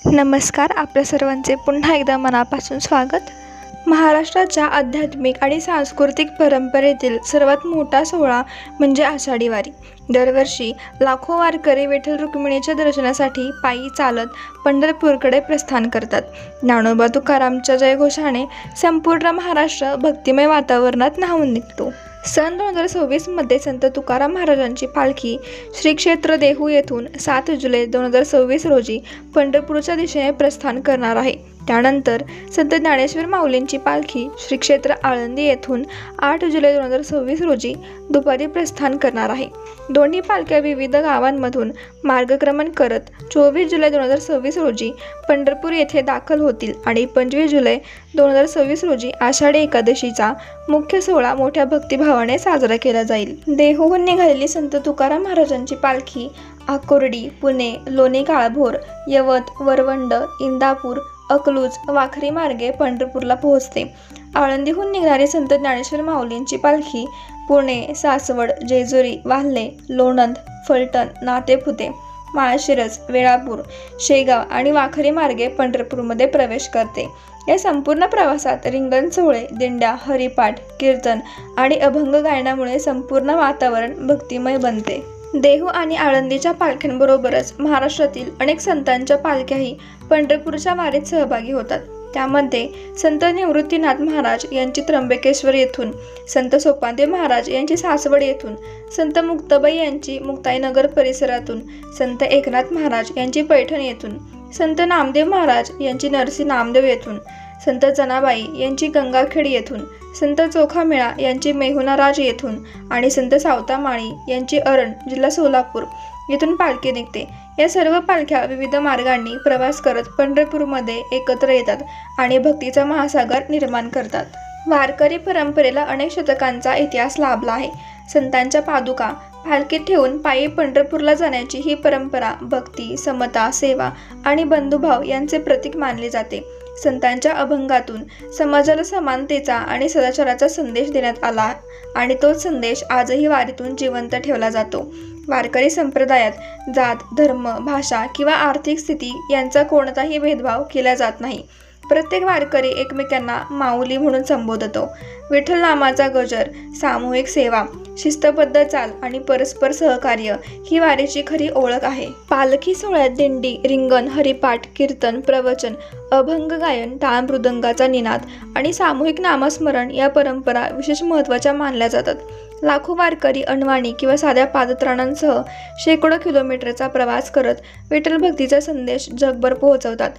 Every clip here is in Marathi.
नमस्कार. आपल्या सर्वांचे पुन्हा एकदा मनापासून स्वागत. महाराष्ट्राच्या आध्यात्मिक आणि सांस्कृतिक परंपरेतील सर्वात मोठा सोहळा म्हणजे आषाढी वारी. दरवर्षी लाखो वारकरी विठ्ठल रुक्मिणीच्या दर्शनासाठी पायी चालत पंढरपूरकडे प्रस्थान करतात. ज्ञानोबा तुकारामच्या जयघोषाने संपूर्ण महाराष्ट्र भक्तिमय वातावरणात न्हाऊन निघतो. सन 2026 संत तुकाराम महाराजांची पालखी श्री क्षेत्र देहू येथून 7 जुलै 2026 रोजी पंढरपूरच्या दिशेने प्रस्थान करणार आहे. त्यानंतर संत ज्ञानेश्वर माऊलींची पालखी श्री क्षेत्र आळंदी येथून 8 जुलै 2026 रोजी दुपारी प्रस्थान करणार आहे. दोन्ही पालख्या विविध गावांमधून मार्गक्रमण करत 24 जुलै 2026 रोजी पंढरपूर येथे दाखल होतील आणि 25 जुलै 2026 रोजी आषाढी एकादशीचा मुख्य सोहळा मोठ्या भक्तिभावाने साजरा केला जाईल. देहूहून निघालेली संत तुकाराम महाराजांची पालखी आकुर्डी, पुणे, लोणी काळभोर, यवत, वरवंड, इंदापूर, अकलूज, वाखरी मार्गे पंढरपूरला पोहोचते. आळंदीहून निघणारी संत ज्ञानेश्वर माऊलींची पालखी पुणे, सासवड, जेजुरी, वाल्हे, लोणंद, फलटण, नातेपुते, माळशिरस, वेळापूर, शेगाव आणि वाखरी मार्गे पंढरपूरमध्ये प्रवेश करते. या संपूर्ण प्रवासात रिंगण सोहळे, दिंड्या, हरिपाठ, कीर्तन आणि अभंग गायनामुळे संपूर्ण वातावरण भक्तिमय बनते. देहू आणि आळंदीच्या पालख्यांबरोबरच महाराष्ट्रातील अनेक संतांच्या पालख्याही पंढरपूरच्या वारीत सहभागी होतात. त्यामध्ये संत निवृत्तीनाथ महाराज यांची त्र्यंबकेश्वर येथून, संत सोपानदेव महाराज यांची सासवड येथून, संत मुक्ताबाई यांची मुक्ताईनगर परिसरातून, संत एकनाथ महाराज यांची पैठण येथून, संत नामदेव महाराज यांची नरसी नामदेव येथून, संत जनाबाई यांची गंगाखेड येथून, संत चोखामेळा यांची मेहुणाराज येथून आणि संत सावतामाळी यांची अरण, जिल्हा सोलापूर येथून पालखी निघते. या सर्व पालख्या विविध मार्गांनी प्रवास करत पंढरपूरमध्ये एकत्र येतात आणि भक्तीचा महासागर निर्माण करतात. वारकरी परंपरेला अनेक शतकांचा इतिहास लाभला आहे. संतांच्या पादुका पालखीत ठेवून पायी पंढरपूरला जाण्याची ही परंपरा भक्ती, समता, सेवा आणि बंधुभाव यांचे प्रतीक मानले जाते. संतांच्या अभंगातून समाजाला समानतेचा आणि सदाचाराचा संदेश देण्यात आला आणि तोच संदेश आजही वारीतून जिवंत ठेवला जातो. वारकरी संप्रदायात जात, धर्म, भाषा किंवा आर्थिक स्थिती यांचा कोणताही भेदभाव केला जात नाही. प्रत्येक वारकरी एकमेकांना माऊली म्हणून संबोधतो. विठ्ठल नामाचा गजर, सामूहिक सेवा, शिस्तबद्ध चाल आणि परस्पर सहकार्य ही वारीची खरी ओळख आहे. पालखी सोहळ्यात दिंडी, रिंगण, हरिपाठ, कीर्तन, प्रवचन, अभंग गायन, टाळ मृदंगाचा निनाद आणि सामूहिक नामस्मरण या परंपरा विशेष महत्त्वाच्या मानल्या जातात. लाखो वारकरी अनवाणी किंवा साध्या पादत्राणांसह शेकडो किलोमीटरचा प्रवास करत विठ्ठल भक्तीचा संदेश जगभर पोहोचवतात.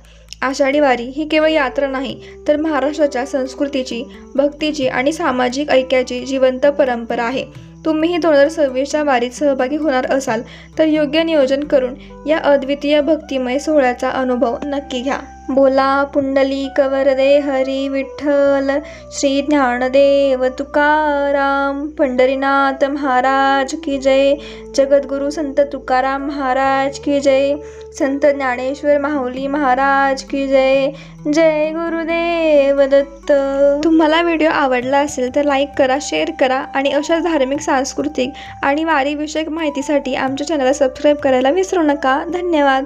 आषाढी वारी ही केवळ यात्रा नाही, तर महाराष्ट्राच्या संस्कृतीची, भक्तीची आणि सामाजिक ऐक्याची जिवंत परंपरा आहे. तुम्हीही 2026च्या वारीत सहभागी होणार असाल तर योग्य नियोजन करून या अद्वितीय भक्तिमय सोहळ्याचा अनुभव नक्की घ्या. बोला पुंडलिक वरदे हरी विठ्ठल, श्री ज्ञानदेव तुकाराम, पंढरीनाथ महाराज की जय, जगद्गुरु संत तुकाराम महाराज की जय, संत ज्ञानेश्वर माऊली महाराज की जय. जय गुरुदेव दत्त. तुम्हाला व्हिडिओ आवडला असेल तर लाईक करा, शेअर करा आणि अशाच धार्मिक, सांस्कृतिक आणि वारीविषयक माहितीसाठी आमच्या चॅनलला सबस्क्राईब करायला विसरू नका. धन्यवाद.